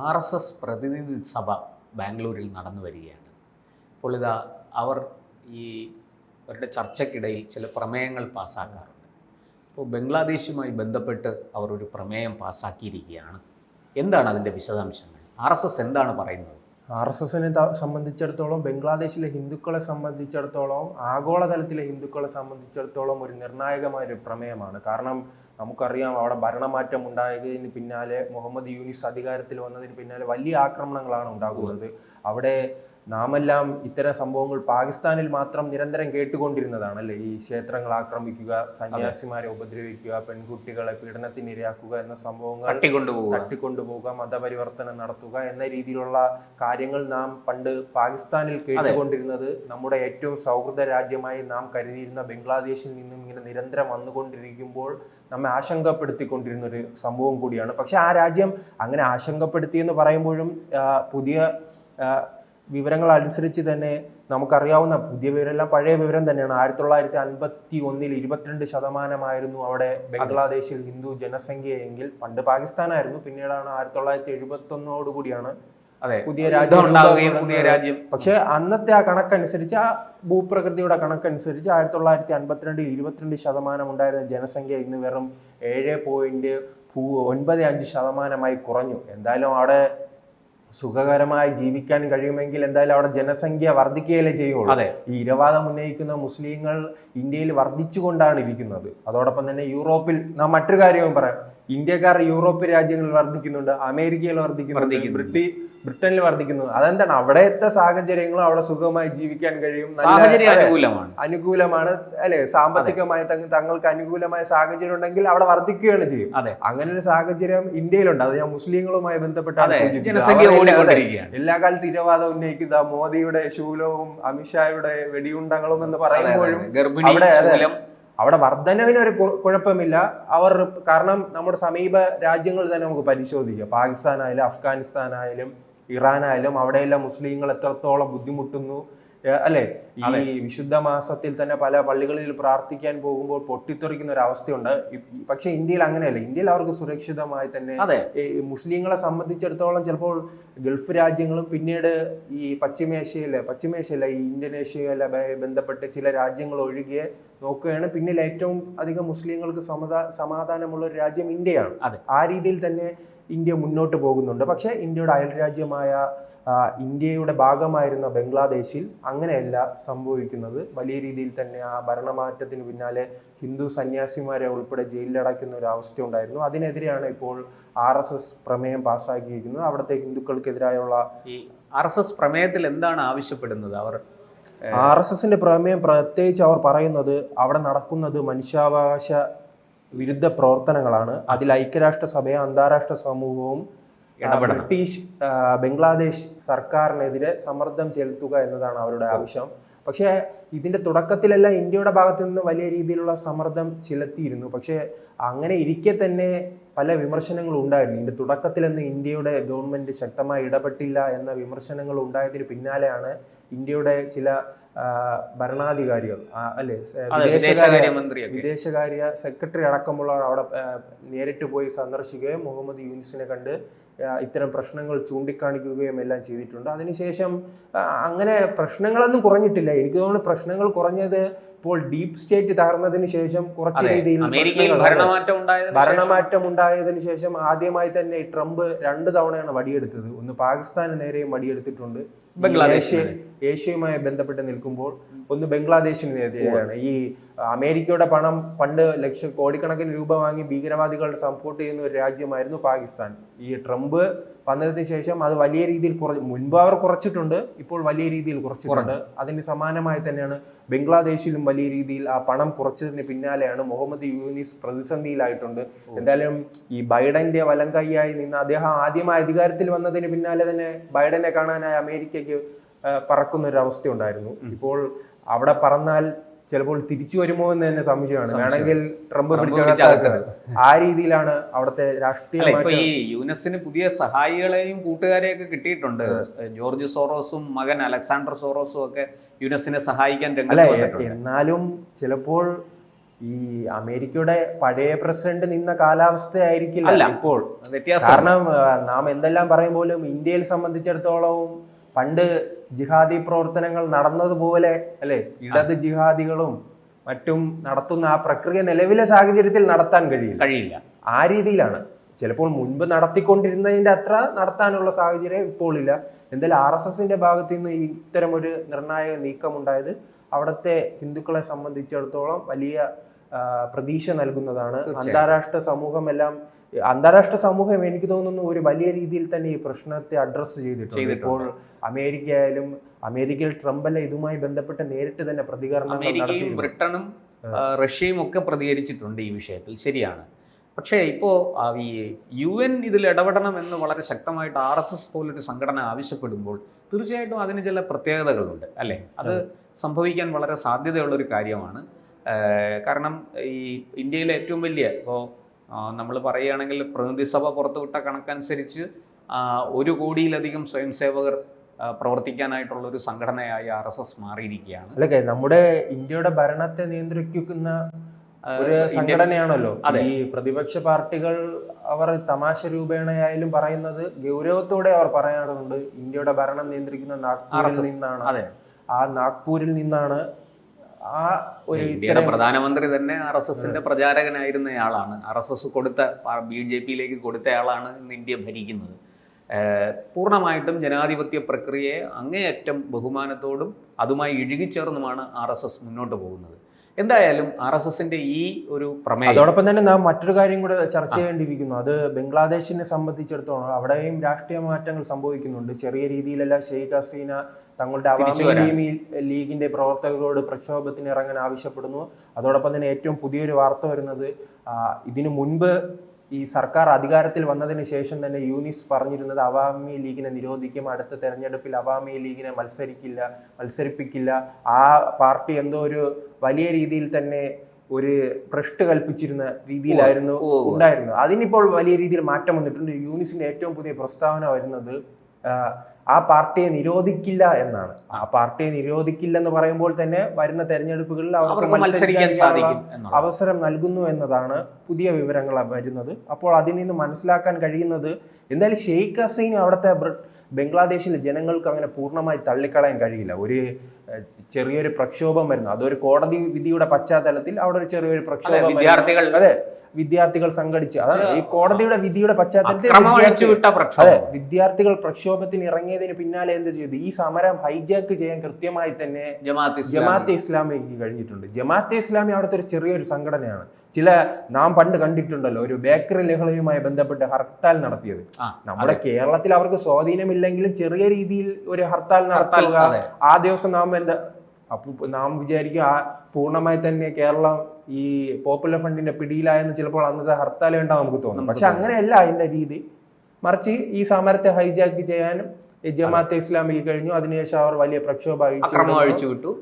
RSS പ്രതിനിധി സഭ ബാംഗ്ലൂരിൽ നടന്നു വരികയാണ്. അപ്പോൾ അവർ അവരുടെ ചർച്ചയ്ക്കിടയിൽ ചില പ്രമേയങ്ങൾ പാസ്സാക്കാറുണ്ട്. അപ്പോൾ ബംഗ്ലാദേശുമായി ബന്ധപ്പെട്ട് അവർ ഒരു പ്രമേയം പാസ്സാക്കിയിരിക്കുകയാണ്. എന്താണ് അതിൻ്റെ വിശദാംശങ്ങൾ? RSS എന്താണ് പറയുന്നത്? RSSനെ സംബന്ധിച്ചിടത്തോളം ബംഗ്ലാദേശിലെ ഹിന്ദുക്കളെ സംബന്ധിച്ചിടത്തോളം ആഗോളതലത്തിലെ ഹിന്ദുക്കളെ സംബന്ധിച്ചിടത്തോളം ഒരു നിർണായകമായൊരു പ്രമേയമാണ്. കാരണം നമുക്കറിയാം, അവിടെ ഭരണമാറ്റം ഉണ്ടായതിന് പിന്നാലെ മുഹമ്മദ് യൂനിസ് അധികാരത്തിൽ വന്നതിന് പിന്നാലെ വലിയ ആക്രമണങ്ങളാണ് ഉണ്ടാകുന്നത്. അവിടെ നാമെല്ലാം ഇത്തരം സംഭവങ്ങൾ പാകിസ്ഥാനിൽ മാത്രം നിരന്തരം കേട്ടുകൊണ്ടിരുന്നതാണ് അല്ലേ? ഈ ക്ഷേത്രങ്ങൾ ആക്രമിക്കുക, സന്യാസിമാരെ ഉപദ്രവിക്കുക, പെൺകുട്ടികളെ പീഡനത്തിന് ഇരയാക്കുക എന്ന സംഭവങ്ങൾ, തട്ടിക്കൊണ്ടുപോവുക, മതപരിവർത്തനം നടത്തുക എന്ന രീതിയിലുള്ള കാര്യങ്ങൾ നാം പണ്ട് പാകിസ്ഥാനിൽ കേട്ടുകൊണ്ടിരുന്നത് നമ്മുടെ ഏറ്റവും സൗഹൃദ രാജ്യമായി നാം കരുതിയിരുന്ന ബംഗ്ലാദേശിൽ നിന്നും ഇങ്ങനെ നിരന്തരം വന്നുകൊണ്ടിരിക്കുമ്പോൾ നമ്മെ ആശങ്കപ്പെടുത്തിക്കൊണ്ടിരുന്ന ഒരു സംഭവം കൂടിയാണ്. പക്ഷെ ആ രാജ്യം അങ്ങനെ ആശങ്കപ്പെടുത്തിയെന്ന് പറയുമ്പോഴും പുതിയ വിവരങ്ങൾ അനുസരിച്ച് തന്നെ നമുക്കറിയാവുന്ന പുതിയ വിവരമെല്ലാം പഴയ വിവരം തന്നെയാണ്. 1951 22% അവിടെ ബംഗ്ലാദേശിൽ ഹിന്ദു ജനസംഖ്യ എങ്കിൽ പണ്ട് പാകിസ്ഥാനായിരുന്നു. പിന്നീടാണ് 1971 കൂടിയാണ് പുതിയ രാജ്യം. പക്ഷെ അന്നത്തെ ആ കണക്കനുസരിച്ച്, ആ ഭൂപ്രകൃതിയുടെ കണക്കനുസരിച്ച് 1952 22% ഉണ്ടായിരുന്ന ജനസംഖ്യ ഇന്ന് വെറും 7.95% കുറഞ്ഞു. എന്തായാലും അവിടെ സുഖകരമായി ജീവിക്കാൻ കഴിയുമെങ്കിൽ എന്തായാലും അവിടെ ജനസംഖ്യ വർദ്ധിക്കുകയല്ലേ ചെയ്യുള്ളൂ. ഈ ഇരവാദം ഉന്നയിക്കുന്ന മുസ്ലിങ്ങൾ ഇന്ത്യയിൽ വർദ്ധിച്ചുകൊണ്ടാണ് ഇരിക്കുന്നത്. അതോടൊപ്പം തന്നെ യൂറോപ്പിൽ നാം മറ്റൊരു കാര്യവും പറയാം, ഇന്ത്യക്കാർ യൂറോപ്യൻ രാജ്യങ്ങളിൽ വർദ്ധിക്കുന്നുണ്ട്, അമേരിക്കയിൽ വർദ്ധിക്കുന്നുണ്ട്, ബ്രിട്ടനിൽ വർദ്ധിക്കുന്നത്. അതെന്താണ്? അവിടത്തെ സാഹചര്യങ്ങളും അവിടെ സുഖമായി ജീവിക്കാൻ കഴിയും, അനുകൂലമാണ് അല്ലെ? സാമ്പത്തികമായി തങ്ങൾക്ക് അനുകൂലമായ സാഹചര്യം ഉണ്ടെങ്കിൽ അവിടെ വർദ്ധിക്കുകയാണ് ചെയ്യും. അങ്ങനെ ഒരു സാഹചര്യം ഇന്ത്യയിലുണ്ട്. അത് ഞാൻ മുസ്ലിങ്ങളുമായി ബന്ധപ്പെട്ടാണ് സൂചിപ്പിച്ചത്. എല്ലാ കാലത്തും ഇരവാദം ഉന്നയിക്കുന്ന മോദിയുടെ ശൂലവും അമിത്ഷായുടെ വെടിയുണ്ടകളും എന്ന് പറയുമ്പോഴും അവിടെ വർധനവിനൊരു കുഴപ്പമില്ല. കാരണം നമ്മുടെ സമീപ രാജ്യങ്ങൾ തന്നെ നമുക്ക് പരിശോധിക്കാം. പാകിസ്ഥാനായാലും അഫ്ഗാനിസ്ഥാനായാലും ഇറാനായാലും അവിടെയെല്ലാം മുസ്ലിങ്ങൾ എത്രത്തോളം ബുദ്ധിമുട്ടുന്നു അല്ലെ? ഈ വിശുദ്ധ മാസത്തിൽ തന്നെ പല പള്ളികളിൽ പ്രാർത്ഥിക്കാൻ പോകുമ്പോൾ പൊട്ടിത്തെറിക്കുന്ന ഒരു അവസ്ഥയുണ്ട്. പക്ഷെ ഇന്ത്യയിൽ അങ്ങനെയല്ല. ഇന്ത്യയിൽ അവർക്ക് സുരക്ഷിതമായി തന്നെ, മുസ്ലിങ്ങളെ സംബന്ധിച്ചിടത്തോളം ചിലപ്പോൾ ഗൾഫ് രാജ്യങ്ങളും പിന്നീട് ഈ പശ്ചിമേഷ്യയിലെ ഈ ഇന്തോനേഷ്യയിലെ ബന്ധപ്പെട്ട് ചില രാജ്യങ്ങൾ ഒഴികെ നോക്കുകയാണ് പിന്നിൽ ഏറ്റവും അധികം മുസ്ലിങ്ങൾക്ക് സമാധാനമുള്ള ഒരു രാജ്യം ഇന്ത്യയാണ്. ആ രീതിയിൽ തന്നെ ഇന്ത്യ മുന്നോട്ട് പോകുന്നുണ്ട്. പക്ഷെ ഇന്ത്യയുടെ അയൽരാജ്യമായ ഇന്ത്യയുടെ ഭാഗമായിരുന്ന ബംഗ്ലാദേശിൽ അങ്ങനെയല്ല സംഭവിക്കുന്നത്. വലിയ രീതിയിൽ തന്നെ ആ ഭരണമാറ്റത്തിന് പിന്നാലെ ഹിന്ദു സന്യാസിമാരെ ഉൾപ്പെടെ ജയിലിലടയ്ക്കുന്ന ഒരു അവസ്ഥ ഉണ്ടായിരുന്നു. അതിനെതിരെയാണ് ഇപ്പോൾ RSS പ്രമേയം പാസ്സാക്കിയിരിക്കുന്നത്. അവിടുത്തെ ഹിന്ദുക്കൾക്കെതിരായുള്ള ഈ RSS പ്രമേയത്തിൽ എന്താണ് ആവശ്യപ്പെടുന്നത്? RSSന്റെ പ്രമേയം പ്രത്യേകിച്ച് അവർ പറയുന്നത് അവിടെ നടക്കുന്നത് മനുഷ്യാവകാശ വിരുദ്ധ പ്രവർത്തനങ്ങളാണ്. അതിൽ ഐക്യരാഷ്ട്രസഭയും അന്താരാഷ്ട്ര സമൂഹവും ബംഗ്ലാദേശ് സർക്കാരിനെതിരെ സമ്മർദ്ദം ചെലുത്തുക എന്നതാണ് അവരുടെ ആവശ്യം. പക്ഷേ ഇതിന്റെ തുടക്കത്തിലെല്ലാം ഇന്ത്യയുടെ ഭാഗത്തു നിന്ന് വലിയ രീതിയിലുള്ള സമ്മർദ്ദം ചെലുത്തിയിരുന്നു. പക്ഷേ അങ്ങനെ ഇരിക്കെ തന്നെ പല വിമർശനങ്ങളും ഉണ്ടായിരുന്നു. ഇതിന്റെ തുടക്കത്തിലെന്ന് ഇന്ത്യയുടെ ഗവൺമെന്റ് ശക്തമായി ഇടപെട്ടില്ല എന്ന വിമർശനങ്ങൾ ഉണ്ടായതിന് പിന്നാലെയാണ് ഇന്ത്യയുടെ ചില ഭരണാധികാരികൾ അല്ലെ, വിദേശകാര്യ സെക്രട്ടറി അടക്കമുള്ളവർ അവിടെ നേരിട്ട് പോയി സന്ദർശിക്കുകയും മുഹമ്മദ് യൂനിസിനെ കണ്ട് ഇത്തരം പ്രശ്നങ്ങൾ ചൂണ്ടിക്കാണിക്കുകയും എല്ലാം ചെയ്തിട്ടുണ്ട്. അതിനുശേഷം അങ്ങനെ പ്രശ്നങ്ങളൊന്നും കുറഞ്ഞിട്ടില്ല. എനിക്ക് തോന്നുന്നു പ്രശ്നങ്ങൾ കുറഞ്ഞത് ഇപ്പോൾ ഡീപ് സ്റ്റേറ്റ് തകർന്നതിന് ശേഷം കുറച്ച് രീതിയിൽ ഭരണമാറ്റം ഉണ്ടായതിനു ശേഷം ആദ്യമായി തന്നെ ട്രംപ് 2 തവണയാണ് വടിയെടുത്തത്. ഒന്ന് പാകിസ്ഥാന് നേരെയും വടിയെടുത്തിട്ടുണ്ട്, ഏഷ്യയുമായി ബന്ധപ്പെട്ട് നിൽക്കുമ്പോൾ, ഒന്ന് ബംഗ്ലാദേശിനെതിരെയാണ്. ഈ അമേരിക്കയുടെ പണം പണ്ട് കോടിക്കണക്കിന് രൂപ വാങ്ങി ഭീകരവാദികളുടെ സപ്പോർട്ട് ചെയ്യുന്ന ഒരു രാജ്യമായിരുന്നു പാകിസ്ഥാൻ. ഈ ട്രംപ് വന്നതിന് ശേഷം അത് വലിയ രീതിയിൽ മുൻപ് അവർ കുറച്ചിട്ടുണ്ട്, ഇപ്പോൾ വലിയ രീതിയിൽ കുറച്ചിട്ടുണ്ട്. അതിന് സമാനമായി തന്നെയാണ് ബംഗ്ലാദേശിലും വലിയ രീതിയിൽ ആ പണം കുറച്ചതിന് പിന്നാലെയാണ് മുഹമ്മദ് യൂനിസ് പ്രതിസന്ധിയിലായിട്ടുണ്ട്. എന്തായാലും ഈ ബൈഡന്റെ വലംകൈയായി നിന്ന് അദ്ദേഹം ആദ്യമായി അധികാരത്തിൽ വന്നതിന് പിന്നാലെ തന്നെ ബൈഡനെ കാണാനായി അമേരിക്കയ്ക്ക് പറക്കുന്ന ഒരു അവസ്ഥ ഉണ്ടായിരുന്നു. ഇപ്പോൾ അവിടെ പറന്നാൽ ചിലപ്പോൾ തിരിച്ചു വരുമോ എന്ന് തന്നെ സംശയമാണ്. വേണമെങ്കിൽ ട്രംപ് പിടിച്ചെടുക്കുന്നത് ആ രീതിയിലാണ് അവിടുത്തെ രാഷ്ട്രീയ. ഈ യുനെസിന് പുതിയ സഹായികളെയും കൂട്ടുകാരെയൊക്കെ കിട്ടിയിട്ടുണ്ട്. ജോർജ് സോറോസും മകൻ അലക്സാണ്ടർ സോറോസും ഒക്കെ യുനെസിനെ സഹായിക്കാൻ രംഗത്ത്. എന്നാലും ചിലപ്പോൾ ഈ അമേരിക്കയുടെ പഴയ പ്രസിഡന്റ് നിന്ന കാലാവസ്ഥയായിരിക്കില്ല അല്ല. ഇപ്പോൾ. വ്യത്യാസം. കാരണം നാം എന്തെല്ലാം പറയുമ്പോഴും ഇന്ത്യയിൽ സംബന്ധിച്ചിടത്തോളം പണ്ട് ജിഹാദി പ്രവർത്തനങ്ങൾ നടന്നതുപോലെ അല്ലെ ഇടത് ജിഹാദികളും മറ്റും നടത്തുന്ന ആ പ്രക്രിയ നിലവിലെ സാഹചര്യത്തിൽ നടത്താൻ കഴിയില്ല. ആ രീതിയിലാണ്. ചിലപ്പോൾ മുൻപ് നടത്തിക്കൊണ്ടിരുന്നതിന്റെ അത്ര നടത്താനുള്ള സാഹചര്യം ഇപ്പോൾ ഇല്ല. എന്തായാലും RSSന്റെ ഭാഗത്തു നിന്ന് ഇത്തരം ഒരു നിർണായക നീക്കമുണ്ടായത് അവിടുത്തെ ഹിന്ദുക്കളെ സംബന്ധിച്ചിടത്തോളം വലിയ പ്രതീക്ഷ നൽകുന്നതാണ്. അന്താരാഷ്ട്ര സമൂഹം എനിക്ക് തോന്നുന്നു ഒരു വലിയ രീതിയിൽ തന്നെ ഈ പ്രശ്നത്തെ അഡ്രസ്സ് ചെയ്തിട്ടുണ്ട്. ഇപ്പോൾ അമേരിക്ക ആയാലും അമേരിക്കയിൽ ട്രംപല്ല ഇതുമായി ബന്ധപ്പെട്ട് നേരിട്ട് തന്നെ പ്രതികരണം അമേരിക്കയും ബ്രിട്ടനും റഷ്യയും ഒക്കെ പ്രതികരിച്ചിട്ടുണ്ട് ഈ വിഷയത്തിൽ. ശരിയാണ്. പക്ഷേ ഇപ്പോൾ ഈ UN ഇതിൽ ഇടപെടണം എന്ന് വളരെ ശക്തമായിട്ട് RSS പോലൊരു സംഘടന ആവശ്യപ്പെടുമ്പോൾ തീർച്ചയായിട്ടും അതിന് ചില പ്രത്യേകതകളുണ്ട് അല്ലേ? അത് സംഭവിക്കാൻ വളരെ സാധ്യതയുള്ളൊരു കാര്യമാണ്. കാരണം ഈ ഇന്ത്യയിലെ ഏറ്റവും വലിയ ഇപ്പോൾ നമ്മൾ പറയുകയാണെങ്കിൽ പ്രതിനിധി സഭ പുറത്തുവിട്ട കണക്കനുസരിച്ച് 1 കോടിയിലധികം സ്വയംസേവകർ പ്രവർത്തിക്കാനായിട്ടുള്ള ഒരു സംഘടനയായി RSS മാറിയിരിക്കുകയാണ്. അല്ലേ, നമ്മുടെ ഇന്ത്യയുടെ ഭരണത്തെ നിയന്ത്രിക്കുന്ന ഒരു സംഘടനയാണല്ലോ. ഈ പ്രതിപക്ഷ പാർട്ടികൾ അവർ തമാശ രൂപേണയായാലും പറയുന്നത് ഗൗരവത്തോടെ അവർ പറയാറുണ്ട്. ഇന്ത്യയുടെ ഭരണം നിയന്ത്രിക്കുന്ന നാഗ്പൂരിൽ നിന്നാണ്. ആ നാഗ്പൂരിൽ നിന്നാണ് ആ ഒരു ഇന്ത്യയുടെ പ്രധാനമന്ത്രി തന്നെ RSSന്റെ പ്രചാരകനായിരുന്നയാളാണ്. RSS കൊടുത്ത BJPയിലേക്ക് കൊടുത്തയാളാണ് ഇന്ന് ഇന്ത്യ ഭരിക്കുന്നത്. പൂർണ്ണമായിട്ടും ജനാധിപത്യ പ്രക്രിയയെ അങ്ങേയറ്റം ബഹുമാനത്തോടും അതുമായി ഇഴുകിച്ചേർന്നുമാണ് RSS മുന്നോട്ട് പോകുന്നത്. എന്തായാലും RSSന്റെ ഈ ഒരു പ്രമേയം, അതോടൊപ്പം തന്നെ നാം മറ്റൊരു കാര്യം കൂടെ ചർച്ച ചെയ്യേണ്ടിയിരിക്കുന്നു. അത് ബംഗ്ലാദേശിനെ സംബന്ധിച്ചിടത്തോളം അവിടെയും രാഷ്ട്രീയ മാറ്റങ്ങൾ സംഭവിക്കുന്നുണ്ട്. ചെറിയ രീതിയിലെല്ലാം ഷെയ്ഖ് ഹസീന തങ്ങളുടെ അവാമി ലീഗിന്റെ പ്രവർത്തകരോട് പ്രക്ഷോഭത്തിന് ഇറങ്ങാൻ ആവശ്യപ്പെടുന്നു. അതോടൊപ്പം തന്നെ ഏറ്റവും പുതിയൊരു വാർത്ത വരുന്നത് ഇതിനു മുൻപ് ഈ സർക്കാർ അധികാരത്തിൽ വന്നതിന് ശേഷം തന്നെ യൂനിസ് പറഞ്ഞിരുന്നത് അവാമി ലീഗിനെ നിരോധിക്കും, അടുത്ത തെരഞ്ഞെടുപ്പിൽ അവാമി ലീഗിനെ മത്സരിപ്പിക്കില്ല. ആ പാർട്ടി എന്തോ ഒരു വലിയ രീതിയിൽ തന്നെ ഒരു ഭ്രഷ്ട് കൽപ്പിച്ചിരുന്ന രീതിയിലായിരുന്നു ഉണ്ടായിരുന്നത്. അതിനിപ്പോൾ വലിയ രീതിയിൽ മാറ്റം വന്നിട്ടുണ്ട്. യൂനിസിന്റെ ഏറ്റവും പുതിയ പ്രസ്താവന വരുന്നത് ആ പാർട്ടിയെ നിരോധിക്കില്ല എന്നാണ്. ആ പാർട്ടിയെ നിരോധിക്കില്ലെന്ന് പറയുമ്പോൾ തന്നെ വരുന്ന തെരഞ്ഞെടുപ്പുകളിൽ അവർക്ക് മത്സരിക്കാനുള്ള അവസരം നൽകുന്നു എന്നതാണ് പുതിയ വിവരങ്ങൾ വരുന്നത്. അപ്പോൾ അതിൽ നിന്ന് മനസ്സിലാക്കാൻ കഴിയുന്നത് എന്തായാലും ഷെയ്ഖ് ഹസീന അവിടുത്തെ ബംഗ്ലാദേശിലെ ജനങ്ങൾക്ക് അങ്ങനെ പൂർണ്ണമായി തള്ളിക്കളയാൻ കഴിയില്ല. ഒരു ചെറിയൊരു പ്രക്ഷോഭം വരുന്നു, അതൊരു കോടതി വിധിയുടെ പശ്ചാത്തലത്തിൽ അവിടെ ഒരു ചെറിയൊരു പ്രക്ഷോഭം, വിദ്യാർത്ഥികൾ സംഘടിച്ച്, അതാണ് ഈ കോടതിയുടെ വിധിയുടെ പശ്ചാത്തലത്തിൽ വിദ്യാർത്ഥികൾ പ്രക്ഷോഭത്തിന് ഇറങ്ങിയതിന് പിന്നാലെ എന്ത് ചെയ്തു? ഈ സമരം ഹൈജാക്ക് ചെയ്യാൻ കൃത്യമായി തന്നെ ജമാഅത്തെ ഇസ്ലാമിക്ക് കഴിഞ്ഞിട്ടുണ്ട്. ജമാഅത്തെ ഇസ്ലാമി അവിടുത്തെ ഒരു ചെറിയൊരു സംഘടനയാണ്. നാം പണ്ട് കണ്ടിട്ടുണ്ടല്ലോ ഒരു ബേക്കറി ലഹളയുമായി ബന്ധപ്പെട്ട് ഹർത്താൽ നടത്തിയത്. നമ്മുടെ കേരളത്തിൽ അവർക്ക് സ്വാധീനമില്ലെങ്കിലും ചെറിയ രീതിയിൽ ഒരു ഹർത്താൽ നടത്തുക. ആ ദിവസം നാം വിചാരിക്കും പൂർണ്ണമായി തന്നെ കേരളം ഈ പോപ്പുലർ ഫണ്ടിന്റെ പിടിയിലായെന്ന് ചിലപ്പോൾ അന്നത്തെ ഹർത്താൽ കണ്ടാൽ നമുക്ക് തോന്നും. പക്ഷെ അങ്ങനെയല്ല അതിന്റെ രീതി. മറിച്ച് ഈ സമരത്തെ ഹൈജാക്ക് ചെയ്യാനും ജമാഅത്തെ ഇസ്ലാമിക്ക് കഴിഞ്ഞു. അതിനുശേഷം അവർ വലിയ പ്രക്ഷോഭം അഴിച്ചു.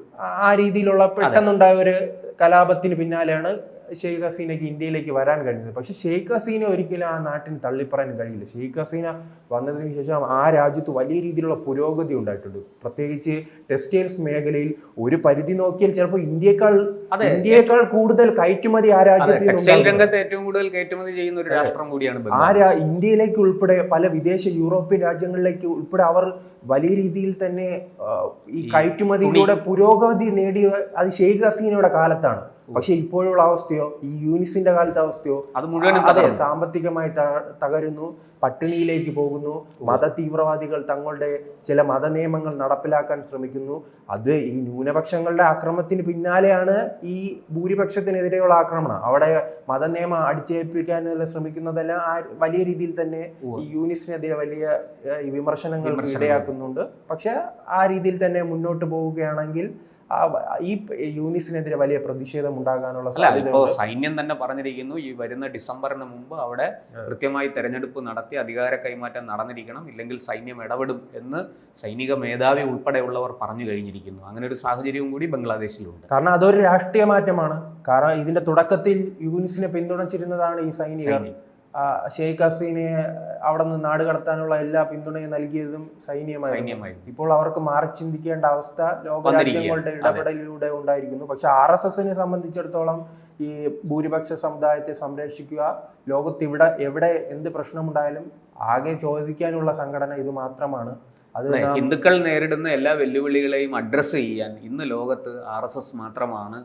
ആ രീതിയിലുള്ള പെട്ടെന്നുണ്ടായ ഒരു കലാപത്തിന് പിന്നാലെയാണ് ഷെയ്ഖ് ഹസീനയ്ക്ക് ഇന്ത്യയിലേക്ക് വരാൻ കഴിഞ്ഞത്. പക്ഷെ ഷെയ്ഖ് ഹസീന ഒരിക്കലും ആ നാട്ടിന് തള്ളിപ്പറയാൻ കഴിയില്ല. ഷെയ്ഖ് ഹസീന വന്നതിന് ശേഷം ആ രാജ്യത്ത് വലിയ രീതിയിലുള്ള പുരോഗതി ഉണ്ടായിട്ടുണ്ട്. പ്രത്യേകിച്ച് ടെക്സ്റ്റൈൽസ് മേഖലയിൽ ഒരു പരിധി നോക്കിയാൽ ചിലപ്പോൾ ഇന്ത്യയേക്കാൾ കൂടുതൽ കയറ്റുമതി ആ രാജ്യത്ത് ഏറ്റവും കൂടുതൽ കയറ്റുമതി ചെയ്യുന്ന ഒരു രാഷ്ട്രം കൂടിയാണ്. ഇന്ത്യയിലേക്ക് ഉൾപ്പെടെ പല വിദേശ യൂറോപ്യൻ രാജ്യങ്ങളിലേക്ക് ഉൾപ്പെടെ അവർ വലിയ രീതിയിൽ തന്നെ ഈ കയറ്റുമതിയിലൂടെ പുരോഗതി നേടിയ അത് ഷെയ്ഖ് ഹസീനയുടെ കാലത്താണ്. പക്ഷെ ഇപ്പോഴുള്ള അവസ്ഥയോ, ഈ യൂനിസിന്റെ കാലത്തെ അവസ്ഥയോ, അതെ, സാമ്പത്തികമായി തകരുന്നു, പട്ടിണിയിലേക്ക് പോകുന്നു. മത തീവ്രവാദികൾ തങ്ങളുടെ ചില മതനിയമങ്ങൾ നടപ്പിലാക്കാൻ ശ്രമിക്കുന്നു. അത് ഈ ന്യൂനപക്ഷങ്ങളുടെ ആക്രമണത്തിന് പിന്നാലെയാണ് ഈ ഭൂരിപക്ഷത്തിനെതിരെയുള്ള ആക്രമണം. അവിടെ മതനിയമം അടിച്ചേൽപ്പിക്കാൻ ശ്രമിക്കുന്നതെല്ലാം വലിയ രീതിയിൽ തന്നെ ഈ യൂനിസിനെതിരെ വലിയ വിമർശനങ്ങൾക്ക് ഇടയാക്കുന്നുണ്ട്. പക്ഷെ ആ രീതിയിൽ തന്നെ മുന്നോട്ട് പോവുകയാണെങ്കിൽ ഈ യൂനിസിനെതിരെ വലിയ പ്രതിഷേധം ഉണ്ടാകാനുള്ള സാധ്യത. ഇപ്പോൾ സൈന്യം തന്നെ പറഞ്ഞിരിക്കുന്നു ഈ വരുന്ന ഡിസംബറിന് മുമ്പ് അവിടെ കൃത്യമായി തെരഞ്ഞെടുപ്പ് നടത്തി അധികാര കൈമാറ്റം നടന്നിരിക്കണം, ഇല്ലെങ്കിൽ സൈന്യം ഇടപെടും എന്ന് സൈനിക മേധാവി ഉൾപ്പെടെയുള്ളവർ പറഞ്ഞു കഴിഞ്ഞിരിക്കുന്നു. അങ്ങനെ ഒരു സാഹചര്യവും കൂടി ബംഗ്ലാദേശിലുണ്ട്. കാരണം അതൊരു രാഷ്ട്രീയ മാറ്റമാണ്. കാരണം ഇതിന്റെ തുടക്കത്തിൽ യൂനിസിനെ പിന്തുണച്ചിരുന്നതാണ് ഈ സൈനികർ. ഷെയ്ഖ് ഹസീനെ അവിടെ നിന്ന് നാട് കടത്താനുള്ള എല്ലാ പിന്തുണയും നൽകിയതും സൈന്യമായിരുന്നു. ഇപ്പോൾ അവർക്ക് മാറി ചിന്തിക്കേണ്ട അവസ്ഥ ലോകരാജ്യങ്ങളുടെ ഇടപെടലിലൂടെ ഉണ്ടായിരിക്കുന്നു. പക്ഷെ RSSനെ സംബന്ധിച്ചിടത്തോളം ഈ ഭൂരിപക്ഷ സമുദായത്തെ സംരക്ഷിക്കുക, ലോകത്ത് എവിടെ എന്ത് പ്രശ്നമുണ്ടായാലും ആകെ ചോദിക്കാനുള്ള സംഘടന ഇത് മാത്രമാണ്. അത് ഹിന്ദുക്കൾ നേരിടുന്ന എല്ലാ വെല്ലുവിളികളെയും അഡ്രസ്സ് ചെയ്യാൻ ഇന്ന് ലോകത്ത് RSS മാത്രമാണ്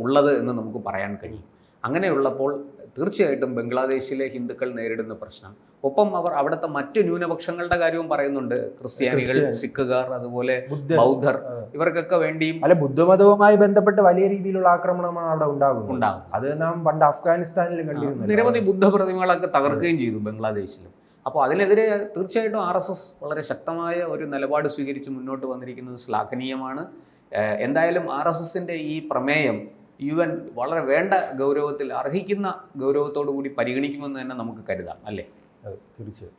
ഉള്ളത് എന്ന് നമുക്ക് പറയാൻ കഴിയും. അങ്ങനെയുള്ളപ്പോൾ തീർച്ചയായിട്ടും ബംഗ്ലാദേശിലെ ഹിന്ദുക്കൾ നേരിടുന്ന പ്രശ്നം, ഒപ്പം അവർ അവിടുത്തെ മറ്റു ന്യൂനപക്ഷങ്ങളുടെ കാര്യവും പറയുന്നുണ്ട്. ക്രിസ്ത്യാനികൾ, സിഖുകാർ, അതുപോലെ ബൗദ്ധർ, ഇവർക്കൊക്കെ വേണ്ടിയും ബുദ്ധമതവുമായി ബന്ധപ്പെട്ട് വലിയ രീതിയിലുള്ള ആക്രമണമാണ് അവിടെ ഉണ്ടാകുന്നത്. അത് നാം പണ്ട് അഫ്ഗാനിസ്ഥാനിൽ കണ്ടിരുന്നു. നിരവധി ബുദ്ധ പ്രതിമകളൊക്കെ തകർക്കുകയും ചെയ്തു ബംഗ്ലാദേശിലും. അപ്പോൾ അതിനെതിരെ തീർച്ചയായിട്ടും RSS വളരെ ശക്തമായ ഒരു നിലപാട് സ്വീകരിച്ച് മുന്നോട്ട് വന്നിരിക്കുന്നത് ശ്ലാഘനീയമാണ്. എന്തായാലും RSSന്റെ ഈ പ്രമേയം UN വളരെ വേണ്ട ഗൗരവത്തിൽ, അർഹിക്കുന്ന ഗൗരവത്തോടു കൂടി പരിഗണിക്കുമെന്ന് തന്നെ നമുക്ക് കരുതാം, അല്ലേ? തീർച്ചയായും.